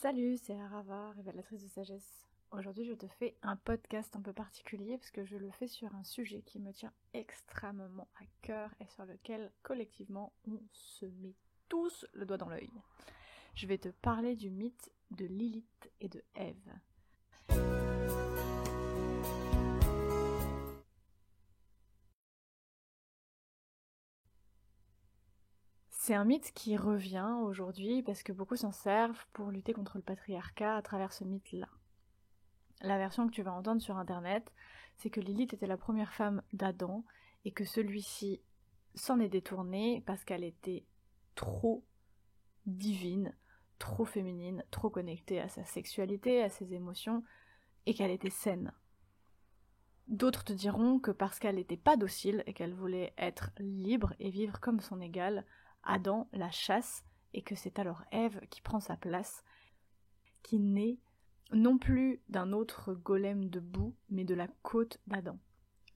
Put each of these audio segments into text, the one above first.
Salut, c'est Arava, révélatrice de sagesse. Aujourd'hui, je te fais un podcast un peu particulier parce que je le fais sur un sujet qui me tient extrêmement à cœur et sur lequel, collectivement, on se met tous le doigt dans l'œil. Je vais te parler du mythe de Lilith et de Ève. C'est un mythe qui revient aujourd'hui parce que beaucoup s'en servent pour lutter contre le patriarcat à travers ce mythe-là. La version que tu vas entendre sur internet, c'est que Lilith était la première femme d'Adam et que celui-ci s'en est détourné parce qu'elle était trop divine, trop féminine, trop connectée à sa sexualité, à ses émotions, et qu'elle était saine. D'autres te diront que parce qu'elle n'était pas docile et qu'elle voulait être libre et vivre comme son égale, Adam la chasse et que c'est alors Ève qui prend sa place, qui naît non plus d'un autre golem de boue, mais de la côte d'Adam.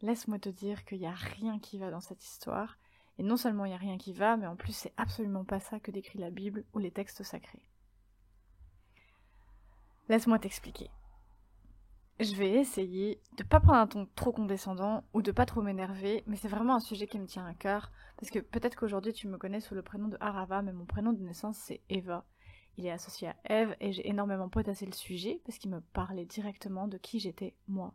Laisse-moi te dire qu'il n'y a rien qui va dans cette histoire, et non seulement il n'y a rien qui va, mais en plus c'est absolument pas ça que décrit la Bible ou les textes sacrés. Laisse-moi t'expliquer. Je vais essayer de pas prendre un ton trop condescendant ou de pas trop m'énerver, mais c'est vraiment un sujet qui me tient à cœur, parce que peut-être qu'aujourd'hui tu me connais sous le prénom de Arava, mais mon prénom de naissance c'est Eva. Il est associé à Ève et j'ai énormément potassé le sujet parce qu'il me parlait directement de qui j'étais moi.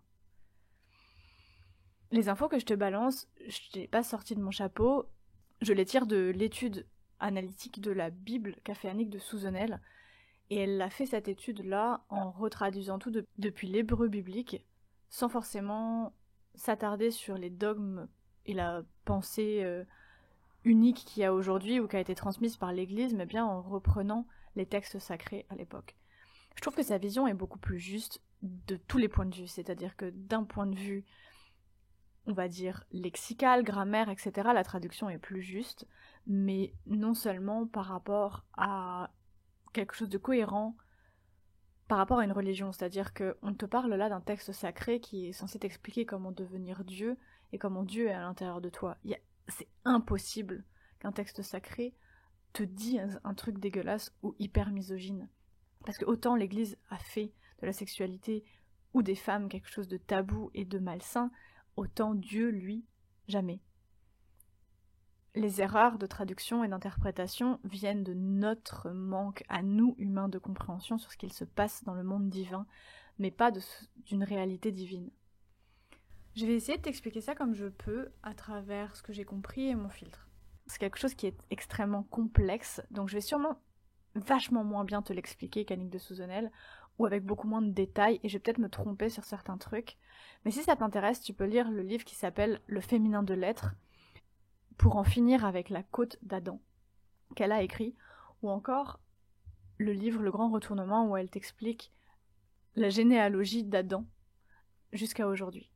Les infos que je te balance, je n'ai pas sorti de mon chapeau, je les tire de l'étude analytique de la Bible qu'a fait Annick de Souzenel, et elle a fait cette étude-là en retraduisant tout depuis l'hébreu biblique, sans forcément s'attarder sur les dogmes et la pensée unique qu'il y a aujourd'hui ou qui a été transmise par l'Église, mais bien en reprenant les textes sacrés à l'époque. Je trouve que sa vision est beaucoup plus juste de tous les points de vue, c'est-à-dire que d'un point de vue, on va dire, lexical, grammaire, etc., la traduction est plus juste, mais non seulement par rapport à quelque chose de cohérent par rapport à une religion, c'est-à-dire qu'on te parle là d'un texte sacré qui est censé t'expliquer comment devenir Dieu et comment Dieu est à l'intérieur de toi. C'est impossible qu'un texte sacré te dise un truc dégueulasse ou hyper misogyne. Parce que autant l'Église a fait de la sexualité ou des femmes quelque chose de tabou et de malsain, autant Dieu, lui, jamais. Les erreurs de traduction et d'interprétation viennent de notre manque à nous, humains, de compréhension sur ce qu'il se passe dans le monde divin, mais pas d'une réalité divine. Je vais essayer de t'expliquer ça comme je peux à travers ce que j'ai compris et mon filtre. C'est quelque chose qui est extrêmement complexe, donc je vais sûrement vachement moins bien te l'expliquer qu'Annick de Souzenel, ou avec beaucoup moins de détails, et je vais peut-être me tromper sur certains trucs. Mais si ça t'intéresse, tu peux lire le livre qui s'appelle Le féminin de l'être, pour en finir avec la côte d'Adam, qu'elle a écrit, ou encore le livre Le Grand Retournement, où elle t'explique la généalogie d'Adam jusqu'à aujourd'hui.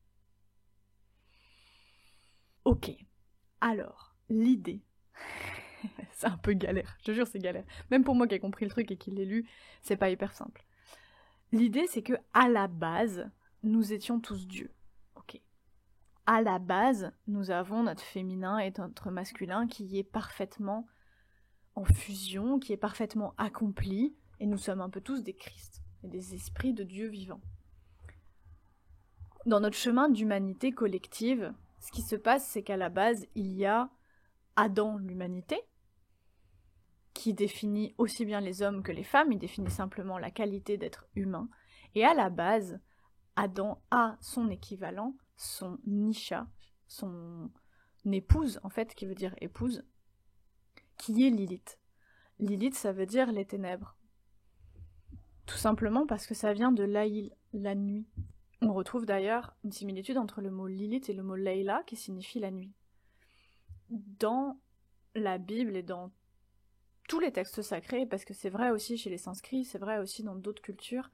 Ok, alors, l'idée, c'est un peu galère, je te jure c'est galère. Même pour moi qui ai compris le truc et qui l'ai lu, c'est pas hyper simple. L'idée c'est que à la base, nous étions tous dieux. Ok. À la base, nous avons notre féminin et notre masculin qui est parfaitement en fusion, qui est parfaitement accompli, et nous sommes un peu tous des Christ, et des esprits de Dieu vivants. Dans notre chemin d'humanité collective, ce qui se passe, c'est qu'à la base, il y a Adam, l'humanité, qui définit aussi bien les hommes que les femmes, il définit simplement la qualité d'être humain, et à la base, Adam a son équivalent, son Isha, son épouse, en fait, qui veut dire épouse, qui est Lilith. Lilith, ça veut dire les ténèbres. Tout simplement parce que ça vient de Laïl, la nuit. On retrouve d'ailleurs une similitude entre le mot Lilith et le mot Leila, qui signifie la nuit. Dans la Bible et dans tous les textes sacrés, parce que c'est vrai aussi chez les sanskrits, c'est vrai aussi dans d'autres cultures,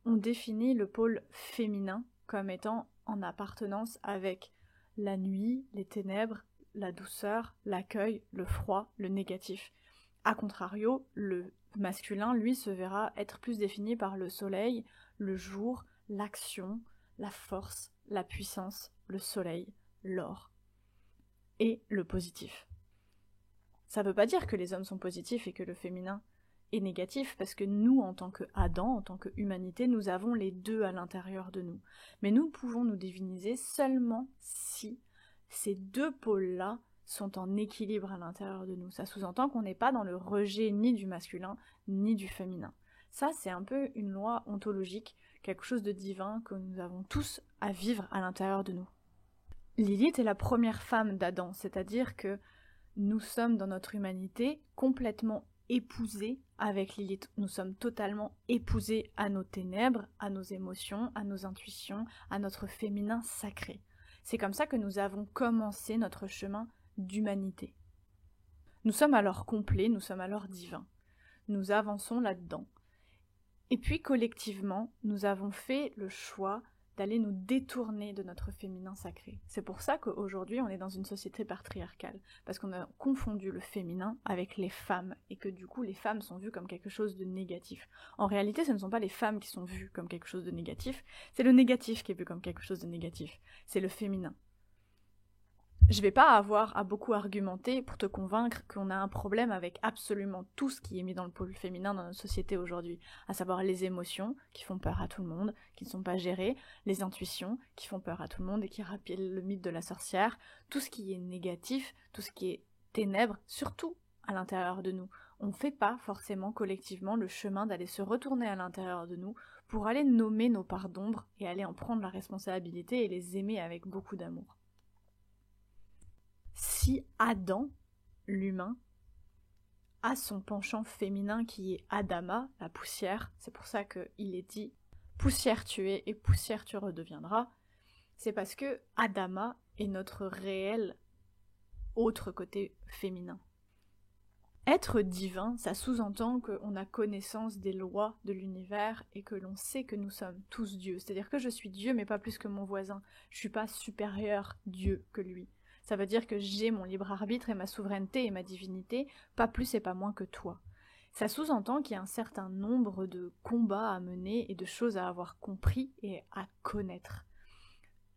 on définit le pôle féminin comme étant en appartenance avec la nuit, les ténèbres, la douceur, l'accueil, le froid, le négatif. A contrario, le masculin, lui, se verra être plus défini par le soleil, le jour, l'action, la force, la puissance, le soleil, l'or. Et le positif. Ça veut pas dire que les hommes sont positifs et que le féminin et négatif, parce que nous, en tant que Adam, en tant que humanité, nous avons les deux à l'intérieur de nous. Mais nous pouvons nous diviniser seulement si ces deux pôles-là sont en équilibre à l'intérieur de nous. Ça sous-entend qu'on n'est pas dans le rejet ni du masculin, ni du féminin. Ça, c'est un peu une loi ontologique, quelque chose de divin que nous avons tous à vivre à l'intérieur de nous. Lilith est la première femme d'Adam, c'est-à-dire que nous sommes dans notre humanité complètement épousés avec Lilith. Nous sommes totalement épousés à nos ténèbres, à nos émotions, à nos intuitions, à notre féminin sacré. C'est comme ça que nous avons commencé notre chemin d'humanité. Nous sommes alors complets, nous sommes alors divins. Nous avançons là-dedans. Et puis collectivement, nous avons fait le choix d'aller nous détourner de notre féminin sacré. C'est pour ça qu'aujourd'hui, on est dans une société patriarcale, parce qu'on a confondu le féminin avec les femmes, et que du coup, les femmes sont vues comme quelque chose de négatif. En réalité, ce ne sont pas les femmes qui sont vues comme quelque chose de négatif, c'est le négatif qui est vu comme quelque chose de négatif. C'est le féminin. Je vais pas avoir à beaucoup argumenter pour te convaincre qu'on a un problème avec absolument tout ce qui est mis dans le pôle féminin dans notre société aujourd'hui, à savoir les émotions qui font peur à tout le monde, qui ne sont pas gérées, les intuitions qui font peur à tout le monde et qui rappellent le mythe de la sorcière, tout ce qui est négatif, tout ce qui est ténèbres, surtout à l'intérieur de nous. On ne fait pas forcément collectivement le chemin d'aller se retourner à l'intérieur de nous pour aller nommer nos parts d'ombre et aller en prendre la responsabilité et les aimer avec beaucoup d'amour. Si Adam, l'humain, a son penchant féminin qui est Adama, la poussière, c'est pour ça qu'il est dit « poussière tu es et poussière tu redeviendras », c'est parce que Adama est notre réel autre côté féminin. Être divin, ça sous-entend qu'on a connaissance des lois de l'univers et que l'on sait que nous sommes tous dieux. C'est-à-dire que je suis Dieu, mais pas plus que mon voisin. Je suis pas supérieur Dieu que lui. Ça veut dire que j'ai mon libre arbitre et ma souveraineté et ma divinité, pas plus et pas moins que toi. Ça sous-entend qu'il y a un certain nombre de combats à mener et de choses à avoir compris et à connaître.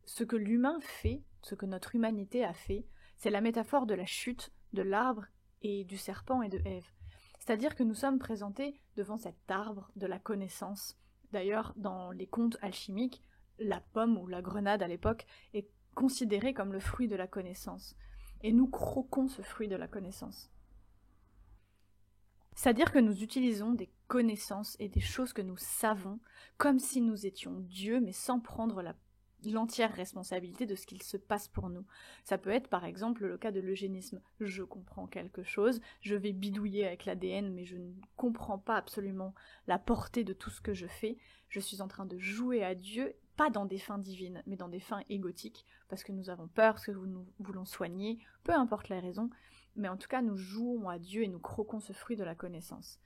Ce que l'humain fait, ce que notre humanité a fait, c'est la métaphore de la chute de l'arbre et du serpent et de Ève. C'est-à-dire que nous sommes présentés devant cet arbre de la connaissance. D'ailleurs, dans les contes alchimiques, la pomme ou la grenade à l'époque est considérée comme le fruit de la connaissance. Et nous croquons ce fruit de la connaissance. C'est-à-dire que nous utilisons des connaissances et des choses que nous savons comme si nous étions Dieu, mais sans prendre l'entière responsabilité de ce qu'il se passe pour nous. Ça peut être par exemple le cas de l'eugénisme. Je comprends quelque chose, je vais bidouiller avec l'ADN, mais je ne comprends pas absolument la portée de tout ce que je fais. Je suis en train de jouer à Dieu, pas dans des fins divines, mais dans des fins égotiques, parce que nous avons peur, parce que nous voulons soigner, peu importe les raisons, mais en tout cas nous jouons à Dieu et nous croquons ce fruit de la connaissance.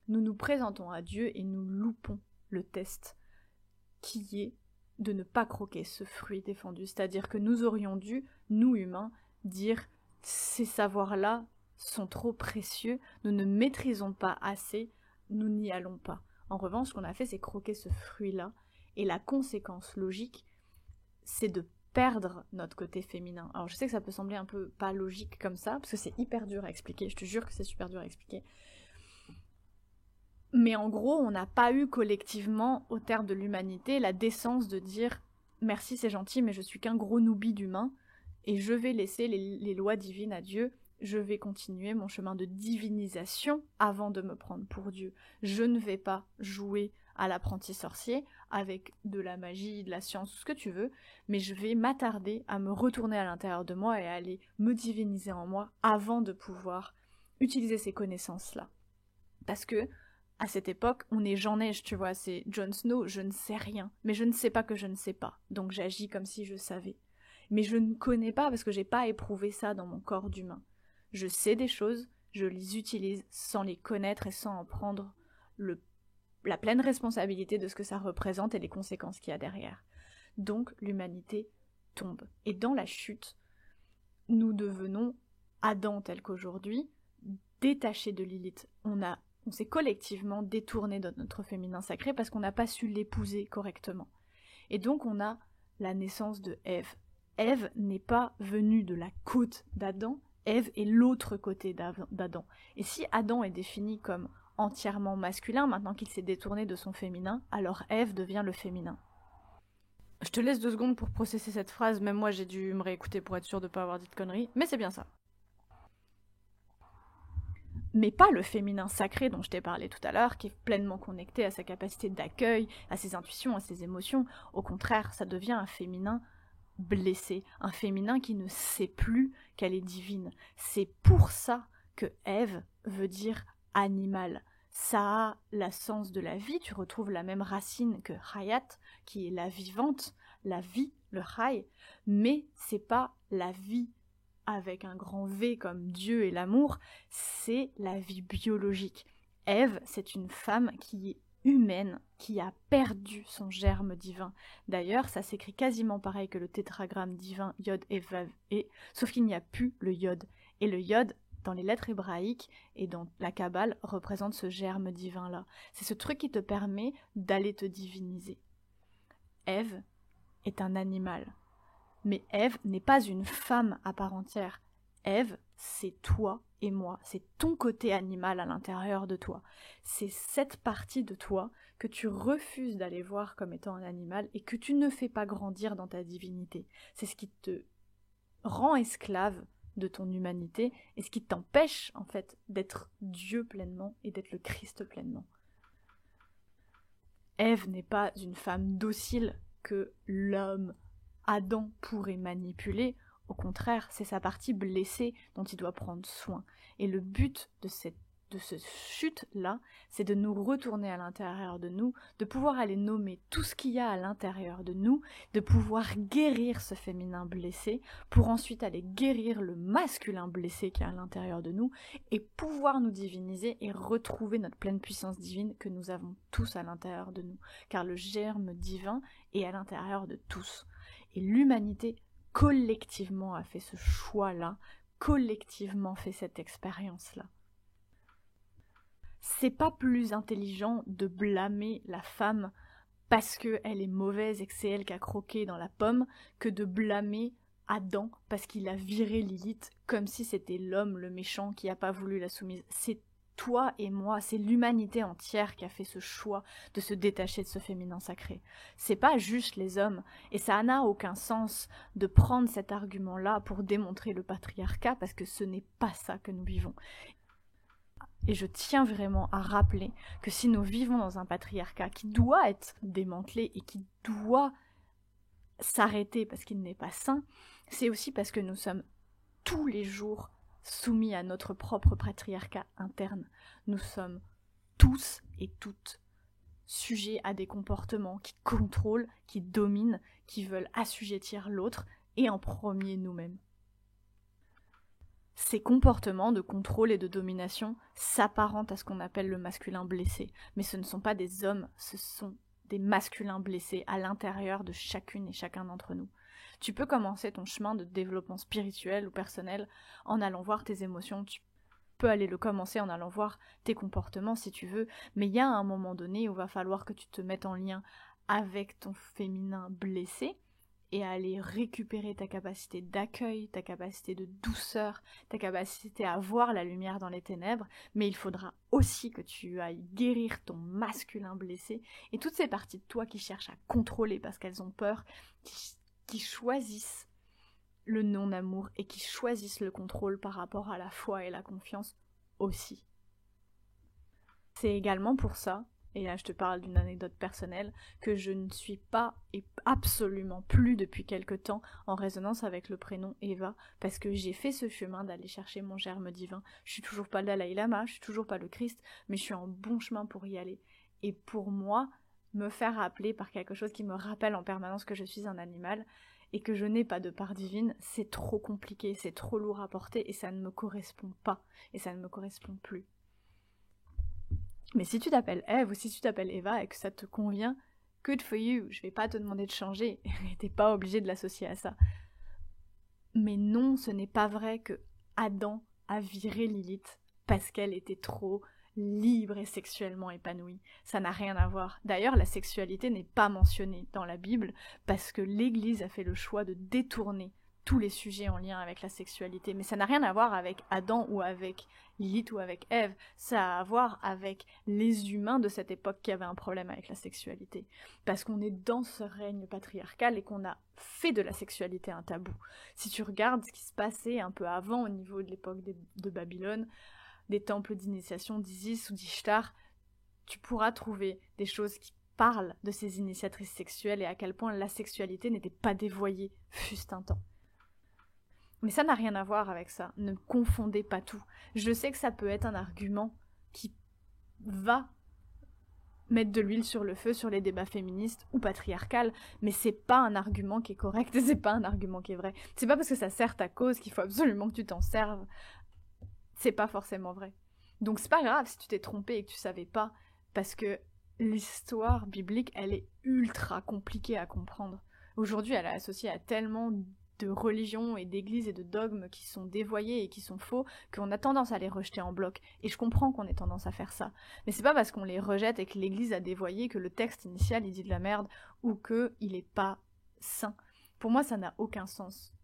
Nous nous présentons à Dieu et nous loupons le test qui est de ne pas croquer ce fruit défendu. C'est-à-dire que nous aurions dû, nous humains, dire « ces savoirs-là sont trop précieux, nous ne maîtrisons pas assez, nous n'y allons pas ». En revanche, ce qu'on a fait, c'est croquer ce fruit-là, et la conséquence logique, c'est de perdre notre côté féminin. Alors je sais que ça peut sembler un peu pas logique comme ça, parce que c'est hyper dur à expliquer, je te jure que c'est super dur à expliquer. Mais en gros, on n'a pas eu collectivement, au terme de l'humanité, la décence de dire « merci, c'est gentil, mais je suis qu'un gros noubi d'humain, et je vais laisser les lois divines à Dieu, je vais continuer mon chemin de divinisation avant de me prendre pour Dieu. Je ne vais pas jouer à l'apprenti sorcier avec de la magie, de la science, ce que tu veux, mais je vais m'attarder à me retourner à l'intérieur de moi et à aller me diviniser en moi avant de pouvoir utiliser ces connaissances-là. » Parce que à cette époque, on est Jean Neige, tu vois, c'est Jon Snow, je ne sais rien, mais je ne sais pas que je ne sais pas, donc j'agis comme si je savais. Mais je ne connais pas parce que j'ai pas éprouvé ça dans mon corps d'humain. Je sais des choses, je les utilise sans les connaître et sans en prendre la pleine responsabilité de ce que ça représente et les conséquences qu'il y a derrière. Donc l'humanité tombe. Et dans la chute, nous devenons Adam tel qu'aujourd'hui, détachés de Lilith. On s'est collectivement détourné de notre féminin sacré parce qu'on n'a pas su l'épouser correctement. Et donc on a la naissance de Ève. Ève n'est pas venue de la côte d'Adam, Ève est l'autre côté d'Adam. Et si Adam est défini comme entièrement masculin, maintenant qu'il s'est détourné de son féminin, alors Ève devient le féminin. Je te laisse 2 secondes pour processer cette phrase, même moi j'ai dû me réécouter pour être sûre de ne pas avoir dit de conneries, mais c'est bien ça. Mais pas le féminin sacré dont je t'ai parlé tout à l'heure, qui est pleinement connecté à sa capacité d'accueil, à ses intuitions, à ses émotions. Au contraire, ça devient un féminin blessé, un féminin qui ne sait plus qu'elle est divine. C'est pour ça que Ève veut dire animal. Ça a l'essence de la vie, tu retrouves la même racine que Hayat, qui est la vivante, la vie, le Hay, mais c'est pas la vie avec un grand V comme Dieu et l'amour, c'est la vie biologique. Ève, c'est une femme qui est humaine, qui a perdu son germe divin. D'ailleurs, ça s'écrit quasiment pareil que le tétragramme divin Yod et Vav et, sauf qu'il n'y a plus le Yod. Et le Yod, dans les lettres hébraïques et dans la Kabbale, représente ce germe divin-là. C'est ce truc qui te permet d'aller te diviniser. Ève est un animal. Mais Ève n'est pas une femme à part entière. Ève, c'est toi et moi, c'est ton côté animal à l'intérieur de toi. C'est cette partie de toi que tu refuses d'aller voir comme étant un animal et que tu ne fais pas grandir dans ta divinité. C'est ce qui te rend esclave de ton humanité et ce qui t'empêche en fait d'être Dieu pleinement et d'être le Christ pleinement. Ève n'est pas une femme docile que l'homme Adam pourrait manipuler, au contraire, c'est sa partie blessée dont il doit prendre soin. Et le but de cette chute-là, c'est de nous retourner à l'intérieur de nous, de pouvoir aller nommer tout ce qu'il y a à l'intérieur de nous, de pouvoir guérir ce féminin blessé, pour ensuite aller guérir le masculin blessé qui est à l'intérieur de nous, et pouvoir nous diviniser et retrouver notre pleine puissance divine que nous avons tous à l'intérieur de nous. Car le germe divin est à l'intérieur de tous. Et l'humanité, collectivement, a fait ce choix-là, collectivement fait cette expérience-là. C'est pas plus intelligent de blâmer la femme parce qu'elle est mauvaise et que c'est elle qui a croqué dans la pomme que de blâmer Adam parce qu'il a viré Lilith comme si c'était l'homme, le méchant, qui a pas voulu la soumise. C'est toi et moi, c'est l'humanité entière qui a fait ce choix de se détacher de ce féminin sacré. C'est pas juste les hommes, et ça n'a aucun sens de prendre cet argument-là pour démontrer le patriarcat, parce que ce n'est pas ça que nous vivons. Et je tiens vraiment à rappeler que si nous vivons dans un patriarcat qui doit être démantelé et qui doit s'arrêter parce qu'il n'est pas sain, c'est aussi parce que nous sommes tous les jours soumis à notre propre patriarcat interne. Nous sommes tous et toutes sujets à des comportements qui contrôlent, qui dominent, qui veulent assujettir l'autre, et en premier nous-mêmes. Ces comportements de contrôle et de domination s'apparentent à ce qu'on appelle le masculin blessé, mais ce ne sont pas des hommes, ce sont des masculins blessés à l'intérieur de chacune et chacun d'entre nous. Tu peux commencer ton chemin de développement spirituel ou personnel en allant voir tes émotions, tu peux aller le commencer en allant voir tes comportements si tu veux, mais il y a un moment donné où il va falloir que tu te mettes en lien avec ton féminin blessé et aller récupérer ta capacité d'accueil, ta capacité de douceur, ta capacité à voir la lumière dans les ténèbres, mais il faudra aussi que tu ailles guérir ton masculin blessé et toutes ces parties de toi qui cherchent à contrôler parce qu'elles ont peur, qui choisissent le non-amour et qui choisissent le contrôle par rapport à la foi et la confiance aussi. C'est également pour ça, et là je te parle d'une anecdote personnelle, que je ne suis pas et absolument plus depuis quelque temps en résonance avec le prénom Eva, parce que j'ai fait ce chemin d'aller chercher mon germe divin. Je suis toujours pas le Dalai Lama, je suis toujours pas le Christ, mais je suis en bon chemin pour y aller. Et pour moi, me faire rappeler par quelque chose qui me rappelle en permanence que je suis un animal et que je n'ai pas de part divine, c'est trop compliqué, c'est trop lourd à porter et ça ne me correspond pas et ça ne me correspond plus. Mais si tu t'appelles Ève ou si tu t'appelles Eva et que ça te convient, good for you, je vais pas te demander de changer et t'es pas obligé de l'associer à ça. Mais non, ce n'est pas vrai que Adam a viré Lilith parce qu'elle était trop libre et sexuellement épanouie. Ça n'a rien à voir. D'ailleurs, la sexualité n'est pas mentionnée dans la Bible parce que l'Église a fait le choix de détourner tous les sujets en lien avec la sexualité, mais ça n'a rien à voir avec Adam ou avec Lilith ou avec Ève, ça a à voir avec les humains de cette époque qui avaient un problème avec la sexualité, parce qu'on est dans ce règne patriarcal et qu'on a fait de la sexualité un tabou. Si tu regardes ce qui se passait un peu avant au niveau de l'époque de Babylone, des temples d'initiation d'Isis ou d'Ishtar, tu pourras trouver des choses qui parlent de ces initiatrices sexuelles et à quel point la sexualité n'était pas dévoyée, fût un temps. Mais ça n'a rien à voir avec ça, ne confondez pas tout. Je sais que ça peut être un argument qui va mettre de l'huile sur le feu sur les débats féministes ou patriarcales, mais c'est pas un argument qui est correct et c'est pas un argument qui est vrai. C'est pas parce que ça sert ta cause qu'il faut absolument que tu t'en serves. C'est pas forcément vrai. Donc c'est pas grave si tu t'es trompé et que tu savais pas, parce que l'histoire biblique, elle est ultra compliquée à comprendre. Aujourd'hui, elle est associée à tellement de religions et d'églises et de dogmes qui sont dévoyés et qui sont faux, qu'on a tendance à les rejeter en bloc. Et je comprends qu'on ait tendance à faire ça. Mais c'est pas parce qu'on les rejette et que l'église a dévoyé que le texte initial il dit de la merde ou qu'il est pas sain. Pour moi, ça n'a aucun sens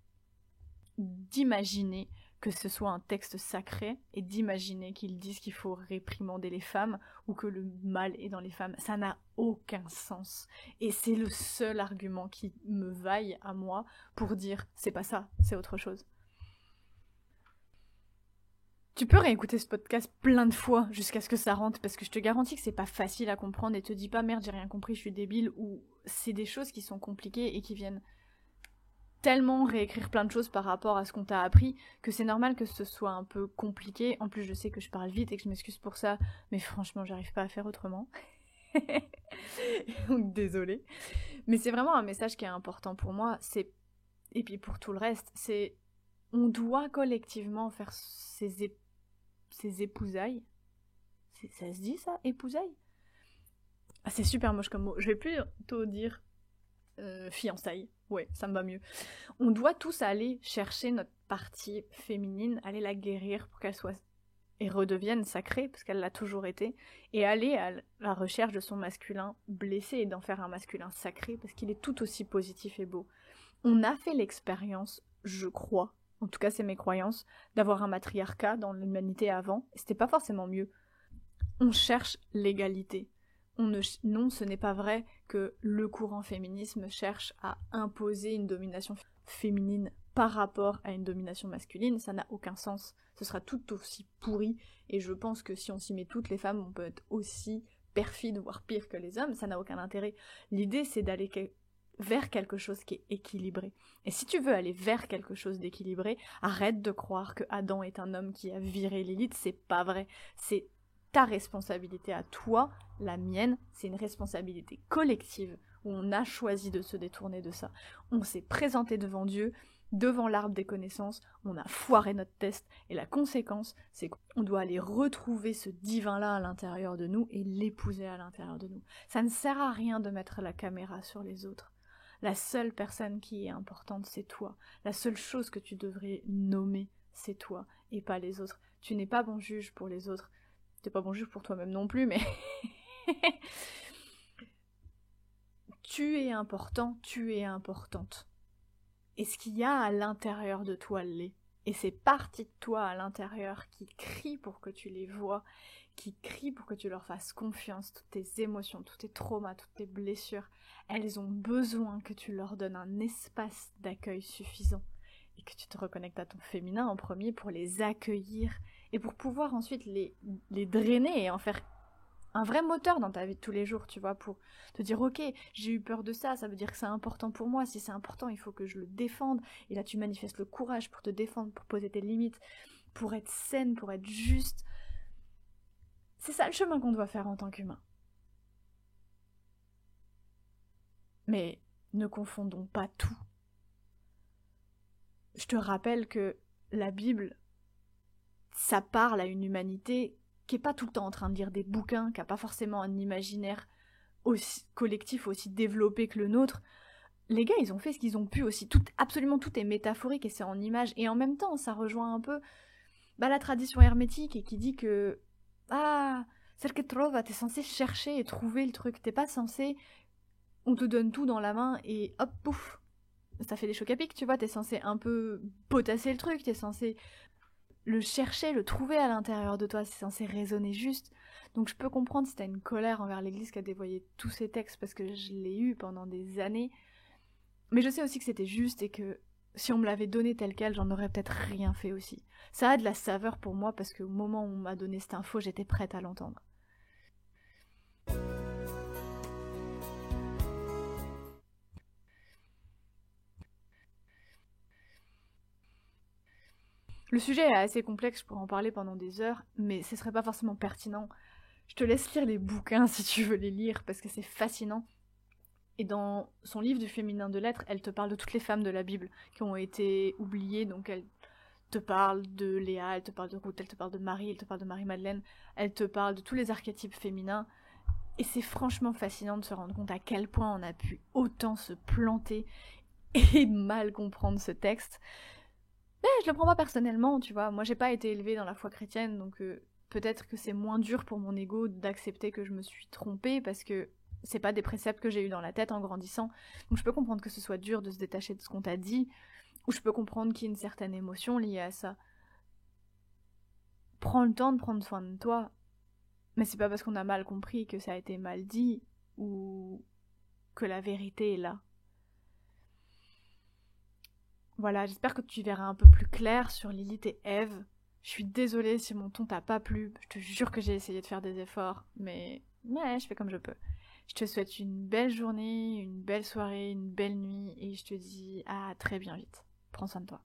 d'imaginer que ce soit un texte sacré et d'imaginer qu'ils disent qu'il faut réprimander les femmes ou que le mal est dans les femmes. Ça n'a aucun sens. Et c'est le seul argument qui me vaille à moi pour dire c'est pas ça, c'est autre chose. Tu peux réécouter ce podcast plein de fois jusqu'à ce que ça rentre, parce que je te garantis que c'est pas facile à comprendre et te dis pas merde j'ai rien compris, je suis débile, ou c'est des choses qui sont compliquées et qui viennent tellement réécrire plein de choses par rapport à ce qu'on t'a appris que c'est normal que ce soit un peu compliqué. En plus, je sais que je parle vite et que je m'excuse pour ça, mais franchement, j'arrive pas à faire autrement. Donc, désolée. Mais c'est vraiment un message qui est important pour moi, et puis pour tout le reste, c'est on doit collectivement faire ces épousailles. Ça se dit ça, épousailles? Ah, c'est super moche comme mot. Je vais plutôt dire fiançailles. Ouais, ça me va mieux. On doit tous aller chercher notre partie féminine, aller la guérir pour qu'elle soit et redevienne sacrée, parce qu'elle l'a toujours été, et aller à la recherche de son masculin blessé et d'en faire un masculin sacré, parce qu'il est tout aussi positif et beau. On a fait l'expérience, je crois, en tout cas c'est mes croyances, d'avoir un matriarcat dans l'humanité avant, et c'était pas forcément mieux. On cherche l'égalité. Non, ce n'est pas vrai que le courant féminisme cherche à imposer une domination féminine par rapport à une domination masculine, ça n'a aucun sens. Ce sera tout aussi pourri, et je pense que si on s'y met toutes les femmes, on peut être aussi perfide, voire pire que les hommes, ça n'a aucun intérêt. L'idée, c'est d'aller vers quelque chose qui est équilibré. Et si tu veux aller vers quelque chose d'équilibré, arrête de croire que Adam est un homme qui a viré Lilith, c'est pas vrai. C'est ta responsabilité à toi, la mienne, c'est une responsabilité collective où on a choisi de se détourner de ça. On s'est présenté devant Dieu, devant l'arbre des connaissances, on a foiré notre test, et la conséquence, c'est qu'on doit aller retrouver ce divin-là à l'intérieur de nous et l'épouser à l'intérieur de nous. Ça ne sert à rien de mettre la caméra sur les autres. La seule personne qui est importante, c'est toi. La seule chose que tu devrais nommer, c'est toi, et pas les autres. Tu n'es pas bon juge pour les autres. T'es pas bon juge pour toi-même non plus, mais... Tu es important, tu es importante. Et ce qu'il y a à l'intérieur de toi l'est. Et ces parties de toi à l'intérieur qui crient pour que tu les vois, qui crient pour que tu leur fasses confiance, toutes tes émotions, tous tes traumas, toutes tes blessures, elles ont besoin que tu leur donnes un espace d'accueil suffisant. Et que tu te reconnectes à ton féminin en premier pour les accueillir et pour pouvoir ensuite les drainer et en faire un vrai moteur dans ta vie de tous les jours, tu vois, pour te dire ok, j'ai eu peur de ça, ça veut dire que c'est important pour moi, si c'est important, il faut que je le défende, et là tu manifestes le courage pour te défendre, pour poser tes limites, pour être saine, pour être juste. C'est ça le chemin qu'on doit faire en tant qu'humain. Mais ne confondons pas tout. Je te rappelle que la Bible, ça parle à une humanité qui est pas tout le temps en train de lire des bouquins, qui a pas forcément un imaginaire aussi collectif aussi développé que le nôtre. Les gars, ils ont fait ce qu'ils ont pu aussi. Absolument tout est métaphorique et c'est en images. Et en même temps, ça rejoint un peu la tradition hermétique et qui dit que celle que trova, t'es censé chercher et trouver le truc. T'es pas censé, on te donne tout dans la main et hop, pouf, ça fait des chocs à pic, tu vois, t'es censé un peu potasser le truc, t'es censé le chercher, le trouver à l'intérieur de toi, c'est censé résonner juste. Donc je peux comprendre si t'as une colère envers l'Église qui a dévoyé tous ces textes, parce que je l'ai eu pendant des années. Mais je sais aussi que c'était juste et que si on me l'avait donné tel quel, j'en aurais peut-être rien fait aussi. Ça a de la saveur pour moi parce qu'au moment où on m'a donné cette info, j'étais prête à l'entendre. Le sujet est assez complexe, je pourrais en parler pendant des heures, mais ce serait pas forcément pertinent. Je te laisse lire les bouquins si tu veux les lire, parce que c'est fascinant. Et dans son livre du féminin de lettres, elle te parle de toutes les femmes de la Bible qui ont été oubliées, donc elle te parle de Léa, elle te parle de Ruth, elle te parle de Marie, elle te parle de Marie-Madeleine, elle te parle de tous les archétypes féminins. Et c'est franchement fascinant de se rendre compte à quel point on a pu autant se planter et mal comprendre ce texte. Mais je le prends pas personnellement, tu vois. Moi, j'ai pas été élevée dans la foi chrétienne, donc peut-être que c'est moins dur pour mon ego d'accepter que je me suis trompée, parce que c'est pas des préceptes que j'ai eu dans la tête en grandissant. Donc je peux comprendre que ce soit dur de se détacher de ce qu'on t'a dit, ou je peux comprendre qu'il y ait une certaine émotion liée à ça. Prends le temps de prendre soin de toi, mais c'est pas parce qu'on a mal compris que ça a été mal dit, ou que la vérité est là. Voilà, j'espère que tu verras un peu plus clair sur Lilith et Eve. Je suis désolée si mon ton t'a pas plu, je te jure que j'ai essayé de faire des efforts, mais je fais comme je peux. Je te souhaite une belle journée, une belle soirée, une belle nuit, et je te dis à très bien vite. Prends soin de toi.